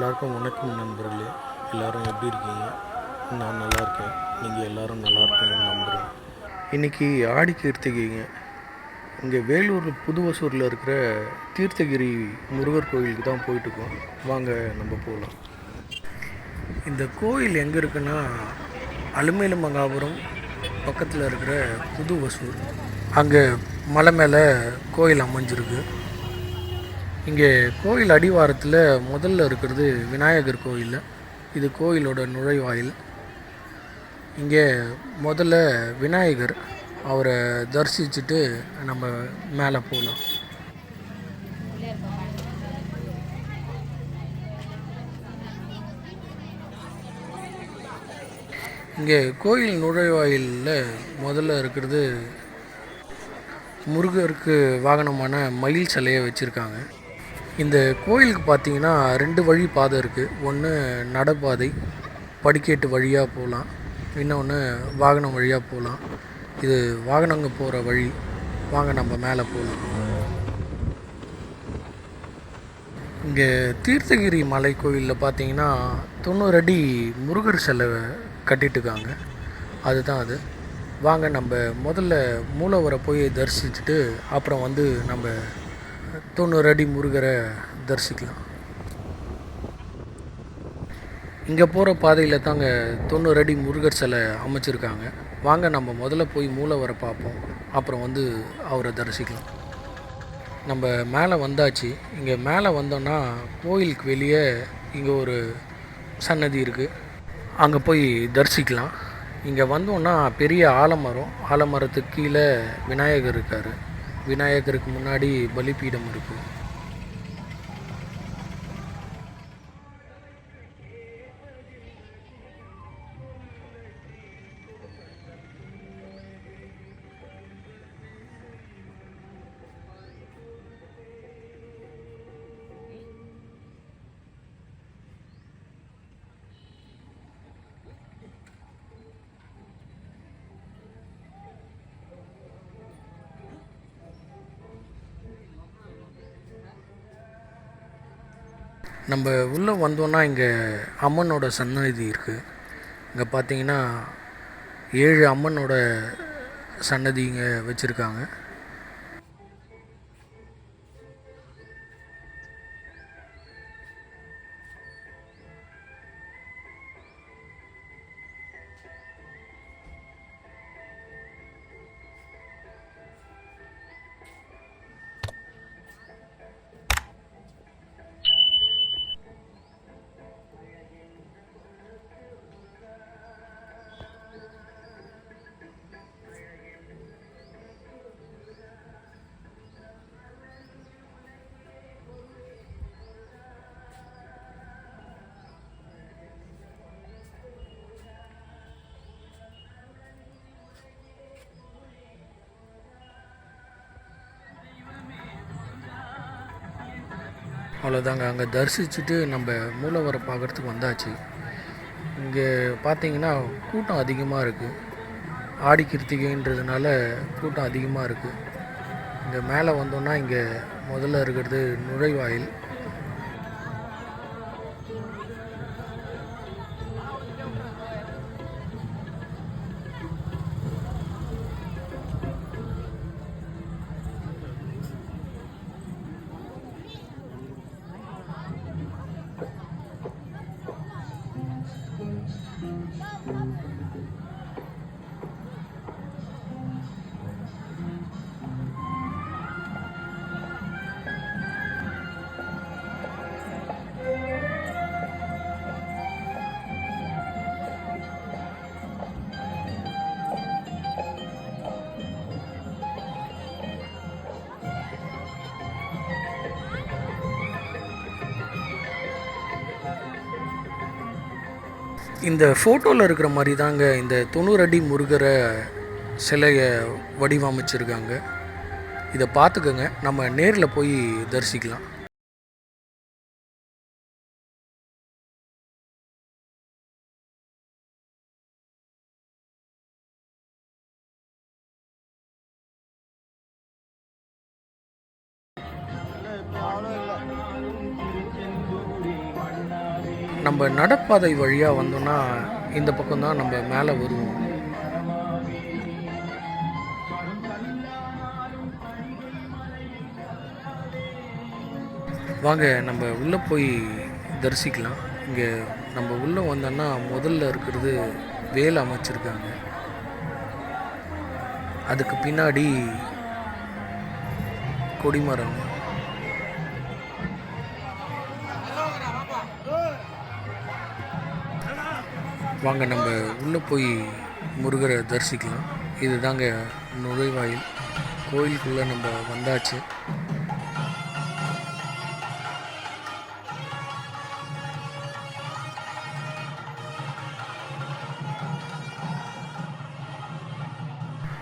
எல்லாருக்கும் வணக்கம் நண்பர்களே. எல்லோரும் எப்படி இருக்கீங்க? நான் நல்லா இருக்கேன். நீங்கள் எல்லோரும் நல்லா இருக்கீங்கன்னு நம்புகிறேன். இன்றைக்கி ஆடி கிருத்திகைங்க. இங்கே வேலூர் புதுவசூரில் இருக்கிற தீர்த்தகிரி முருகர் கோயிலுக்கு தான் போயிட்டுருக்கோம். வாங்க நம்ம போகலாம். இந்த கோயில் எங்கே இருக்குன்னா அலுமேலு மகாபுரம் பக்கத்தில் இருக்கிற புதுவசூர். அங்கே மலை மேலே கோயில் அமைஞ்சிருக்கு. இங்கே கோயில் அடிவாரத்தில் முதல்ல இருக்கிறது விநாயகர் கோயில். இது கோயிலோட நுழைவாயில். இங்கே முதல்ல விநாயகர், அவரை தரிசிச்சுட்டு நம்ம மேலே போகலாம். இங்கே கோயில் நுழைவாயிலில் முதல்ல இருக்கிறது முருகருக்கு வாகனமான மயில் சிலையை வச்சுருக்காங்க. இந்த கோயிலுக்கு பார்த்திங்கன்னா 2 வழி பாதை இருக்குது. ஒன்று நடைபாதை, படிக்கட்டு வழியாக போகலாம். இன்னொன்று வாகனம் வழியாக போகலாம். இது வாகனங்க போகிற வழி. வாங்க நம்ம மேலே போகலாம். இங்கே தீர்த்தகிரி மலை கோயிலில் பார்த்திங்கன்னா 90 அடி முருகர் சிலை கட்டிட்டுருக்காங்க. அதுதான் அது. வாங்க நம்ம முதல்ல மூலவரை போய் தரிசிச்சுட்டு அப்புறம் நம்ம 90 அடி முருகரை தரிசிக்கலாம். இங்கே போகிற பாதையில் தாங்க 90 அடி முருகர் சிலை அமைச்சிருக்காங்க. வாங்க நம்ம முதல்ல போய் மூலவரை பார்ப்போம். அப்புறம் அவரை தரிசிக்கலாம். நம்ம மேலே வந்தாச்சு. இங்கே மேலே வந்தோன்னா கோயிலுக்கு வெளியே இங்கே ஒரு சன்னதி இருக்குது. அங்கே போய் தரிசிக்கலாம். இங்கே வந்தோன்னா பெரிய ஆலமரத்துக்கு கீழே விநாயகர் இருக்கார். விநாயகருக்கு முன்னாடி பலிபீடம் இருக்குது. நம்ம உள்ளே வந்தோன்னா இங்கே அம்மனோட சன்னதி இருக்குது. இங்கே பார்த்திங்கன்னா 7 அம்மனோட சன்னதி இங்கே வச்சுருக்காங்க. அவ்வளோதாங்க. அங்கே தரிசிச்சுட்டு நம்ம மூலவரை பார்க்குறதுக்கு வந்தாச்சு. இங்கே பார்த்திங்கன்னா கூட்டம் அதிகமாக இருக்குது. ஆடி கிருத்திகைன்றதுனால கூட்டம் அதிகமாக இருக்குது. இங்கே மேலே வந்தோன்னா இங்கே முதல்ல இருக்கிறது நுழைவாயில். இந்த ஃபோட்டோவில் இருக்கிற மாதிரி தாங்க இந்த 90 அடி முருகரை சிலையை வடிவமைச்சிருக்காங்க. இதை பார்த்துக்கோங்க. நம்ம நேரில் போய் தரிசிக்கலாம். நம்ம நடப்பாதை வழியாக வந்தோம்னா இந்த பக்கம் தான் நம்ம மேலே வருவோம். வாங்க நம்ம உள்ளே போய் தரிசிக்கலாம். இங்கே நம்ம உள்ளே வந்தோன்னா முதல்ல இருக்கிறது வேல் அமைச்சிருக்காங்க. அதுக்கு பின்னாடி கொடிமரம். வாங்க நம்ம உள்ளே போய் முருகரை தரிசிக்கலாம். இது தாங்க நுழைவாயில். கோயிலுக்குள்ளே நம்ம வந்தாச்சு.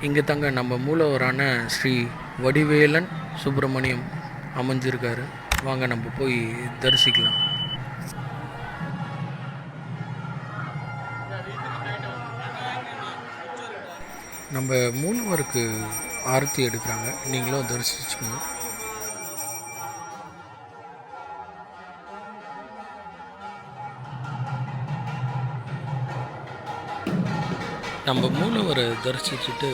இங்கே தாங்க நம்ம மூலவரான ஸ்ரீ வடிவேலன் சுப்பிரமணியம் அமைஞ்சிருக்காரு. வாங்க நம்ம போய் தரிசிக்கலாம். நம்ம மூலவருக்கு ஆரத்தி எடுக்கிறாங்க, நீங்களும் தரிசிச்சுக்கணும். நம்ம மூலவரை தரிசிச்சுட்டு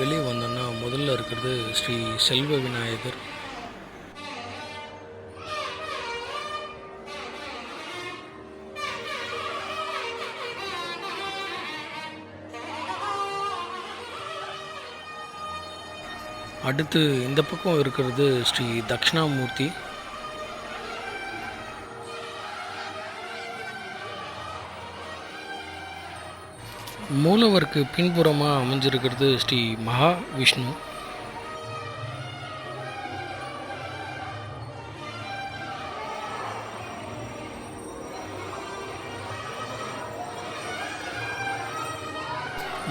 வெளியே வந்தோம்னா முதல்ல இருக்கிறது ஸ்ரீ செல்வ விநாயகர். அடுத்து இந்த பக்கம் இருக்கிறது ஸ்ரீ தட்சிணாமூர்த்தி. மூலவருக்கு பின்புறமாக அமைஞ்சிருக்கிறது ஸ்ரீ மகா விஷ்ணு.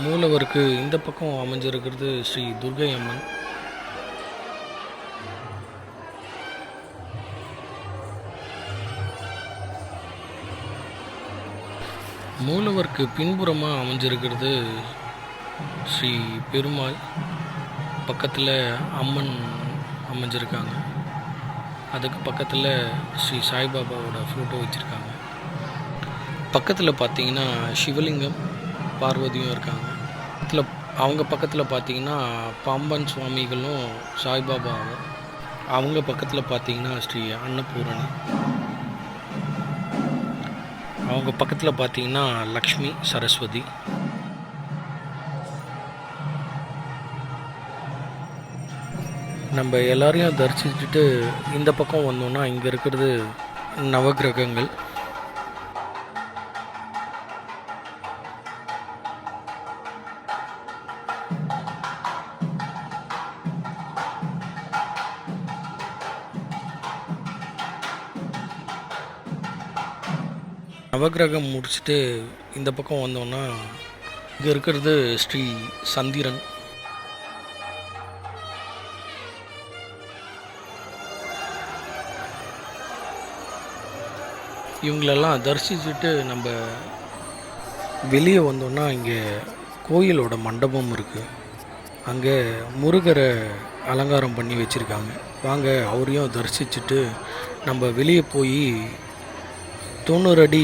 மூலவருக்கு இந்த பக்கம் அமைஞ்சிருக்கிறது ஸ்ரீ துர்கை அம்மன். மூலவருக்கு பின்புறமாக அமைஞ்சிருக்கிறது ஸ்ரீ பெருமாள். பக்கத்தில் அம்மன் அமைஞ்சிருக்காங்க. அதுக்கு பக்கத்தில் ஸ்ரீ சாய்பாபாவோட ஃபோட்டோ வச்சுருக்காங்க. பக்கத்தில் பார்த்தீங்கன்னா சிவலிங்கம் பார்வதியும் இருக்காங்க. அவங்க பக்கத்தில் பார்த்தீங்கன்னா பாம்பன் சுவாமிகளும் சாய்பாபாவும். அவங்க பக்கத்தில் பார்த்தீங்கன்னா ஸ்ரீ அன்னபூரணி. அவங்க பக்கத்தில் பார்த்தீங்கன்னா லக்ஷ்மி சரஸ்வதி. நம்ம எல்லாரையும் தரிசிச்சுட்டு இந்த பக்கம் வந்தோம்னா இங்கே இருக்கிறது நவகிரகங்கள். நவகிரகம் முடிச்சுட்டு இந்த பக்கம் வந்தோம்னா இங்கே இருக்கிறது ஸ்ரீ சந்திரன். இவங்களெல்லாம் தரிசிச்சுட்டு நம்ம வெளியே வந்தோம்னா இங்கே கோயிலோட மண்டபம் இருக்குது. அங்கே முருகரை அலங்காரம் பண்ணி வச்சுருக்காங்க. வாங்க அவரையும் தரிசிச்சுட்டு நம்ம வெளியே போய் 90 அடி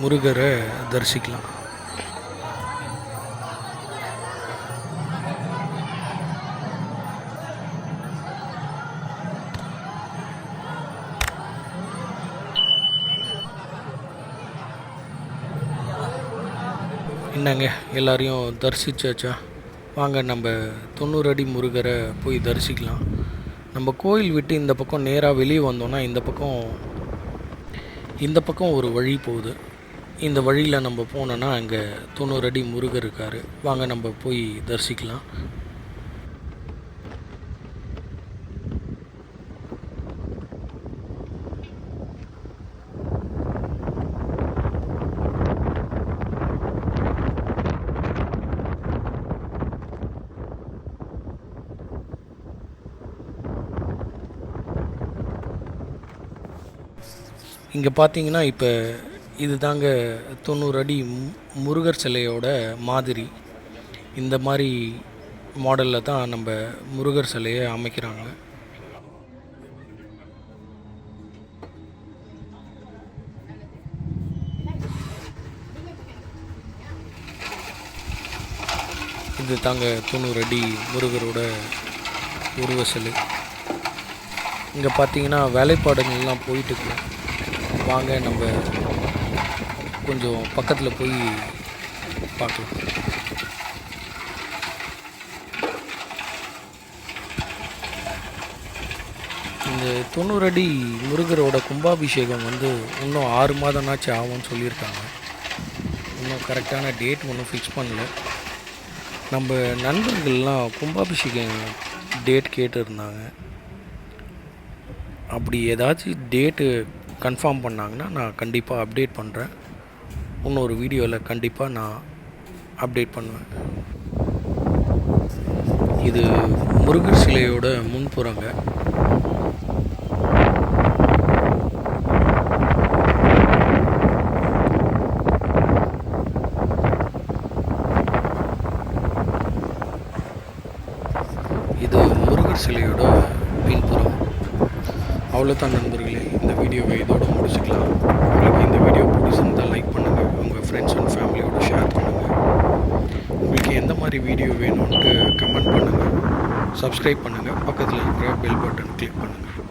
முருகரை தரிசிக்கலாம். என்னங்க எல்லாரையும் தரிசிச்சாச்சா? வாங்க நம்ம 90 அடி முருகரை போய் தரிசிக்கலாம். நம்ம கோயில் விட்டு இந்த பக்கம் நேராக வெளியே வந்தோம்னா இந்த பக்கம் ஒரு வழி போகுது. இந்த வழியில் நம்ம போனோன்னா அங்கே 90 அடி முருகர் இருக்கார். வாங்க நம்ம போய் தரிசிக்கலாம். இங்கே பார்த்தீங்கன்னா இப்போ இது தாங்க 90 அடி முருகர் சிலையோட மாதிரி. இந்த மாதிரி மாடலில் தான் நம்ம முருகர் சிலையை அமைக்கிறாங்க. இது தாங்க 90 அடி முருகரோட உருவ சிலை. இங்கே பார்த்தீங்கன்னா வேலைப்பாடுகள்லாம் போயிட்டுருக்கு. வாங்க நம்ம கொஞ்சம் பக்கத்தில் போய் பார்க்கலாம். இந்த 90 அடி முருகரோட கும்பாபிஷேகம் இன்னும் 6 மாதம்னாச்சு ஆகும்னு சொல்லியிருக்காங்க. இன்னும் கரெக்டான டேட் ஒன்றும் ஃபிக்ஸ் பண்ணல. நம்ம நண்பர்கள்லாம் கும்பாபிஷேகம் டேட் கேட்டுருந்தாங்க. அப்படி ஏதாச்சும் டேட்டு கன்ஃபார்ம் பண்ணாங்கன்னா நான் கண்டிப்பாக அப்டேட் பண்ணுறேன். இன்னொரு வீடியோவில் கண்டிப்பாக நான் அப்டேட் பண்ணுவேன். இது முருகர் சிலையோட முன்புறங்க. இது முருகர் சிலையோட பின்புறம். அவ்வளோதான் நண்பர்களே, இந்த வீடியோவை இதோடு முடிச்சுக்கலாம். உங்களுக்கு இந்த வீடியோ பிடிச்சிருந்தால் லைக் பண்ணுங்கள், உங்கள் ஃப்ரெண்ட்ஸ் அண்ட் ஃபேமிலியோட ஷேர் பண்ணுங்கள். உங்களுக்கு எந்த மாதிரி வீடியோ வேணும்ன்ட்டு கமெண்ட் பண்ணுங்கள். சப்ஸ்கிரைப் பண்ணுங்கள், பக்கத்தில் இருக்கிற பெல் பட்டன் கிளிக் பண்ணுங்கள்.